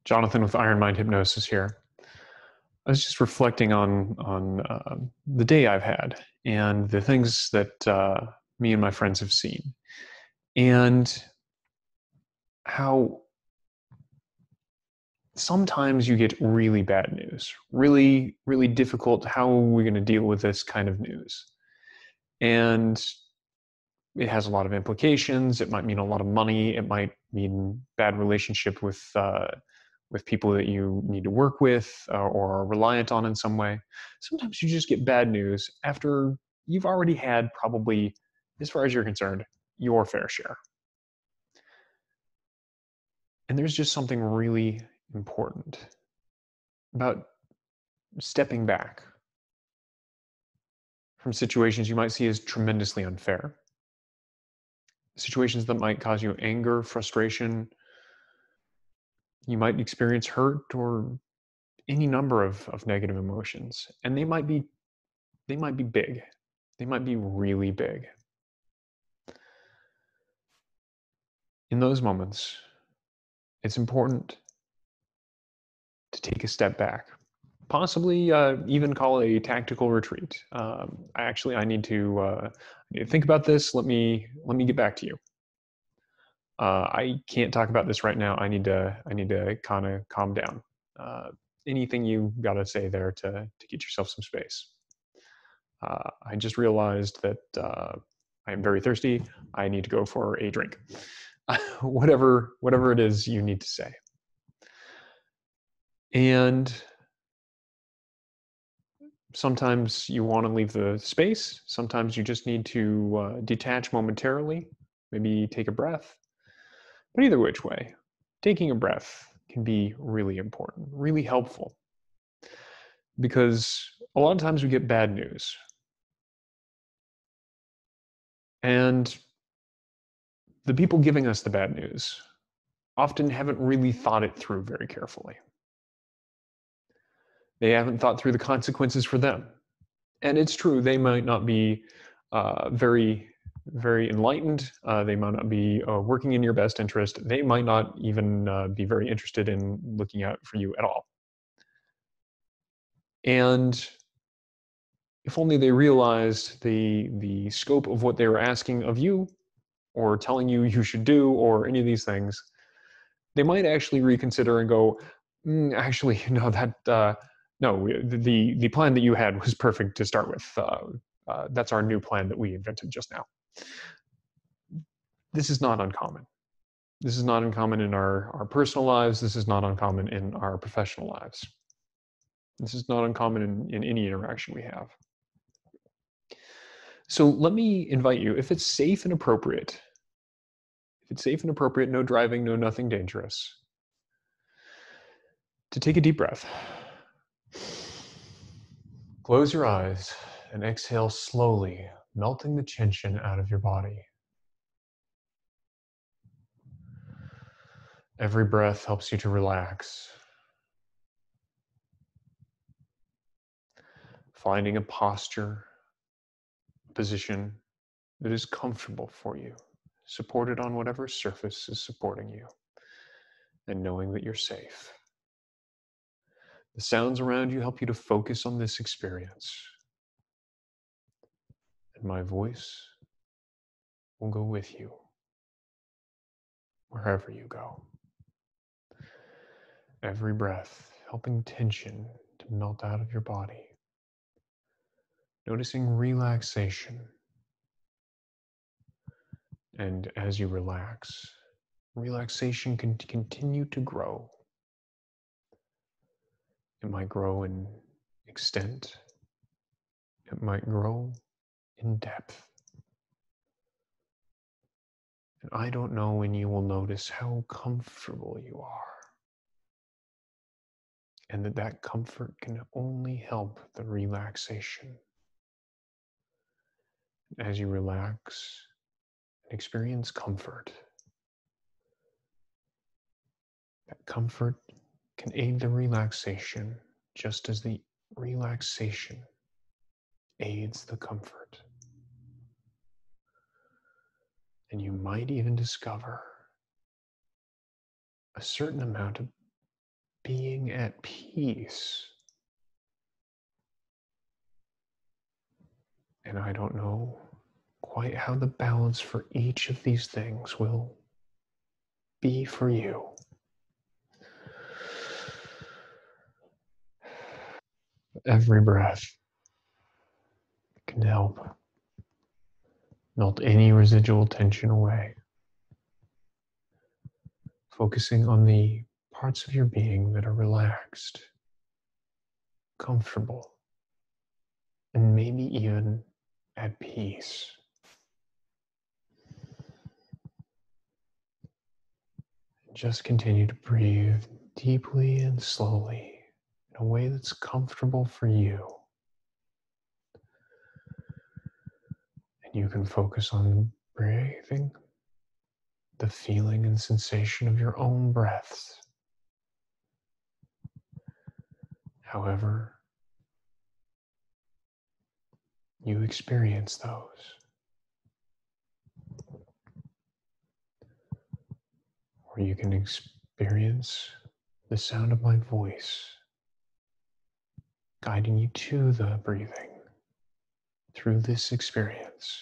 Jonathan with Iron Mind Hypnosis here. I was just reflecting on the day I've had and the things that me and my friends have seen, and how sometimes you get really bad news, really, really difficult. How are we going to deal with this kind of news? And it has a lot of implications. It might mean a lot of money. It might mean bad relationship with people that you need to work with or are reliant on in some way. Sometimes you just get bad news after you've already had probably, as far as you're concerned, your fair share. And there's just something really important about stepping back from situations you might see as tremendously unfair, situations that might cause you anger, frustration. You might experience hurt or any number of negative emotions, and they might be big. They might be really big. In those moments, it's important to take a step back, possibly even call a tactical retreat. I need to think about this. Let me get back to you. I can't talk about this right now. I need to kind of calm down. Uh, Anything you got to say there to get yourself some space. I just realized that I am very thirsty. I need to go for a drink. Whatever it is you need to say. And sometimes you want to leave the space. Sometimes you just need to detach momentarily, maybe take a breath. But either which way, taking a breath can be really important, really helpful. Because a lot of times we get bad news. And the people giving us the bad news often haven't really thought it through very carefully. They haven't thought through the consequences for them. And it's true, they might not be very, very enlightened. They might not be working in your best interest. They might not even be very interested in looking out for you at all. And if only they realized the scope of what they were asking of you or telling you you should do or any of these things, they might actually reconsider and go, actually, no, no, the plan that you had was perfect to start with. That's our new plan that we invented just now. This is not uncommon. This is not uncommon in our personal lives. This is not uncommon in our professional lives. This is not uncommon in any interaction we have. So let me invite you, if it's safe and appropriate, no driving, no nothing dangerous, to take a deep breath. Close your eyes and exhale slowly, melting the tension out of your body. Every breath helps you to relax. Finding a posture, a position that is comfortable for you, supported on whatever surface is supporting you, and knowing that you're safe. The sounds around you help you to focus on this experience. And my voice will go with you wherever you go. Every breath helping tension to melt out of your body. Noticing relaxation. And as you relax, relaxation can continue to grow. It might grow in extent. It might grow in depth. And I don't know when you will notice how comfortable you are. And that comfort can only help the relaxation. As you relax and experience comfort, that comfort can aid the relaxation just as the relaxation aids the comfort. And you might even discover a certain amount of being at peace. And I don't know quite how the balance for each of these things will be for you. Every breath can help melt any residual tension away, focusing on the parts of your being that are relaxed, comfortable, and maybe even at peace. Just continue to breathe deeply and slowly in a way that's comfortable for you. And you can focus on breathing, the feeling and sensation of your own breaths. However you experience those. Or you can experience the sound of my voice guiding you to the breathing through this experience.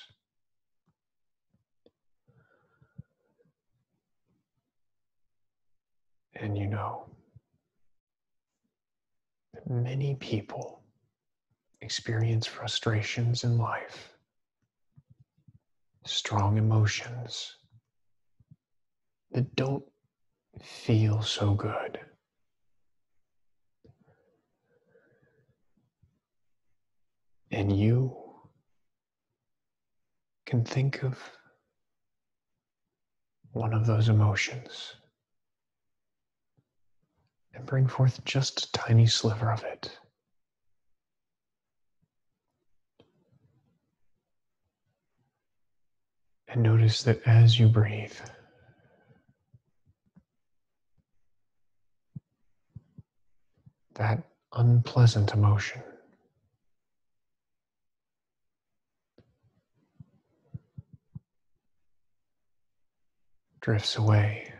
And you know that many people experience frustrations in life, strong emotions that don't feel so good. And you can think of one of those emotions and bring forth just a tiny sliver of it. And notice that as you breathe, that unpleasant emotion drifts away.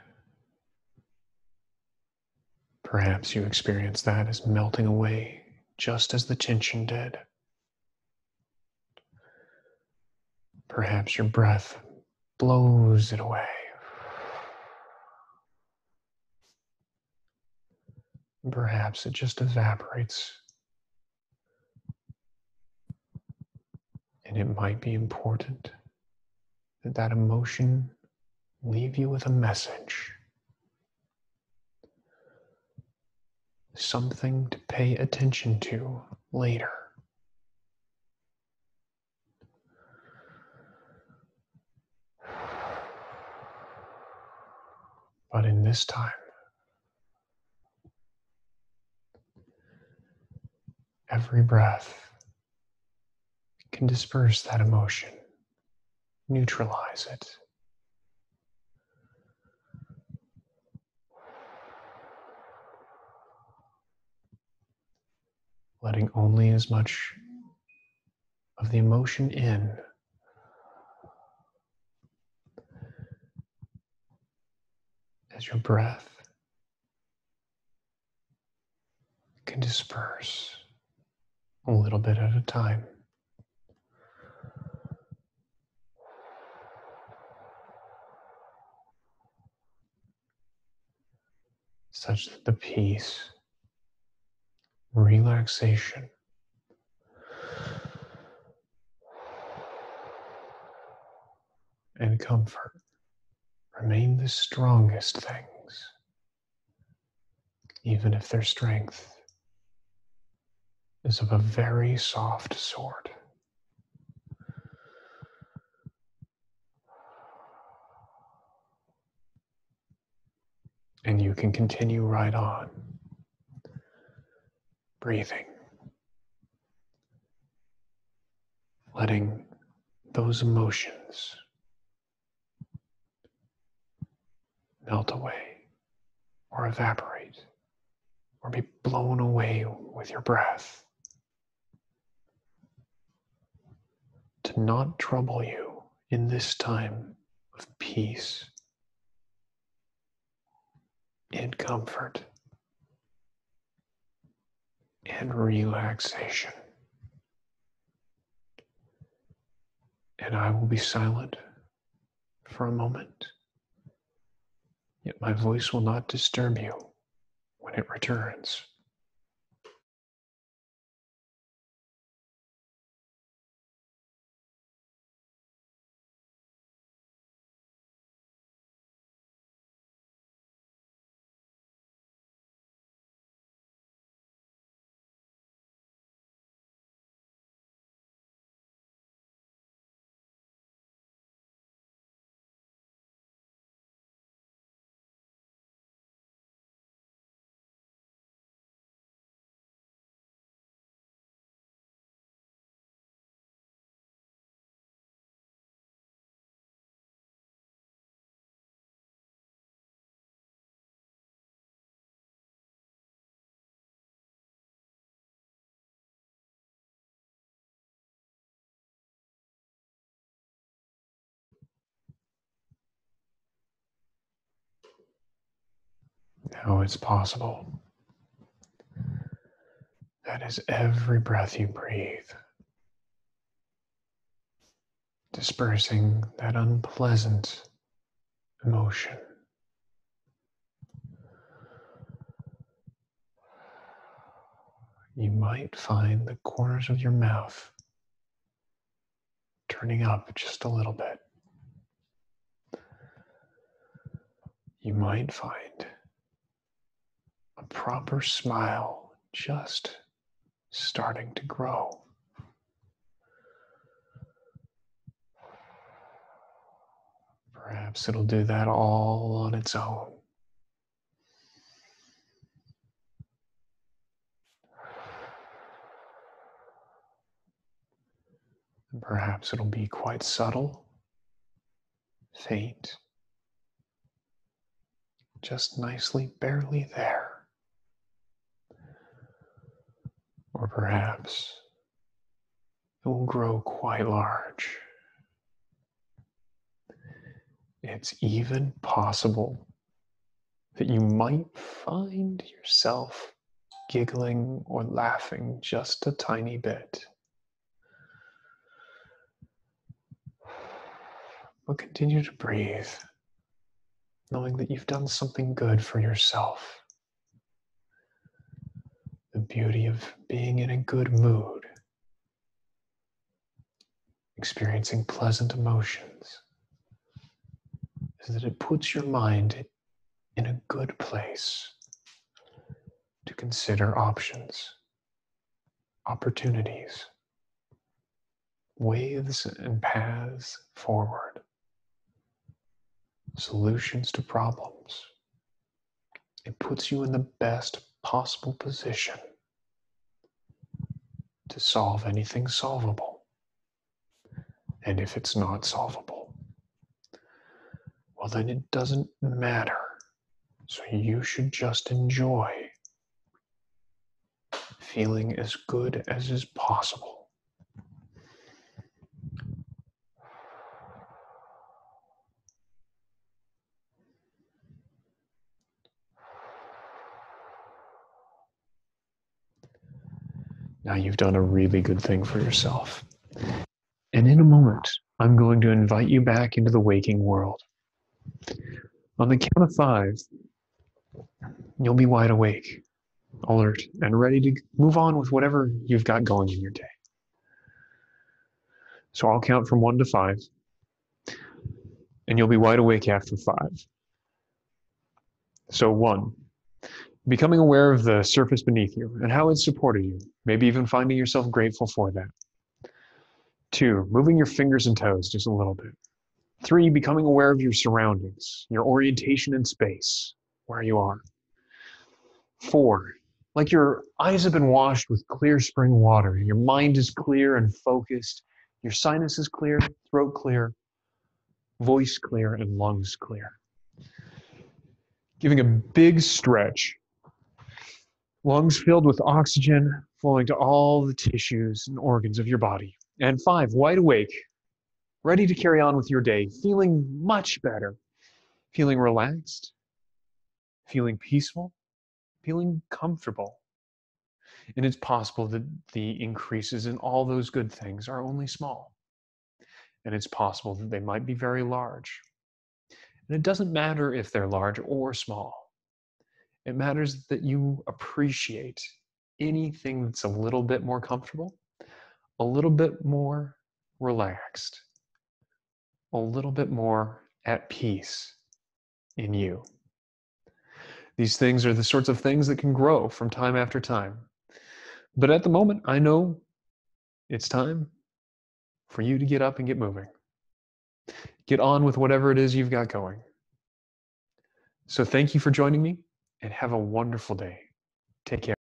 Perhaps you experience that as melting away just as the tension did. Perhaps your breath blows it away. Perhaps it just evaporates. And it might be important that that emotion leave you with a message. Something to pay attention to later. But in this time, every breath can disperse that emotion, neutralize it. Letting only as much of the emotion in as your breath can disperse a little bit at a time. Such that the peace, relaxation, and comfort remain the strongest things, even if their strength is of a very soft sort. And you can continue right on, breathing, letting those emotions melt away or evaporate or be blown away with your breath, to not trouble you in this time of peace and comfort. and relaxation. And I will be silent for a moment, yet my voice will not disturb you when it returns. Now it's possible that is every breath you breathe, dispersing that unpleasant emotion. You might find the corners of your mouth turning up just a little bit. You might find a proper smile just starting to grow. Perhaps it'll do that all on its own. And perhaps it'll be quite subtle, faint, just nicely barely there. Or perhaps it will grow quite large. It's even possible that you might find yourself giggling or laughing just a tiny bit. But continue to breathe, knowing that you've done something good for yourself. The beauty of being in a good mood, experiencing pleasant emotions, is that it puts your mind in a good place to consider options, opportunities, ways and paths forward, solutions to problems. It puts you in the best possible position to solve anything solvable. And if it's not solvable, well, then it doesn't matter. So you should just enjoy feeling as good as is possible. Now you've done a really good thing for yourself. And in a moment, I'm going to invite you back into the waking world. On the count of 5, you'll be wide awake, alert, and ready to move on with whatever you've got going in your day. So I'll count from 1 to 5, and you'll be wide awake after 5. So 1, becoming aware of the surface beneath you and how it's supported you, maybe even finding yourself grateful for that. 2, moving your fingers and toes just a little bit. 3, becoming aware of your surroundings, your orientation in space, where you are. 4, like your eyes have been washed with clear spring water, your mind is clear and focused, your sinus is clear, throat clear, voice clear, and lungs clear. Giving a big stretch, lungs filled with oxygen flowing to all the tissues and organs of your body. And 5, wide awake, ready to carry on with your day, feeling much better, feeling relaxed, feeling peaceful, feeling comfortable. And it's possible that the increases in all those good things are only small. And it's possible that they might be very large. And it doesn't matter if they're large or small. It matters that you appreciate anything that's a little bit more comfortable, a little bit more relaxed, a little bit more at peace in you. These things are the sorts of things that can grow from time after time. But at the moment, I know it's time for you to get up and get moving. Get on with whatever it is you've got going. So thank you for joining me and have a wonderful day. Take care.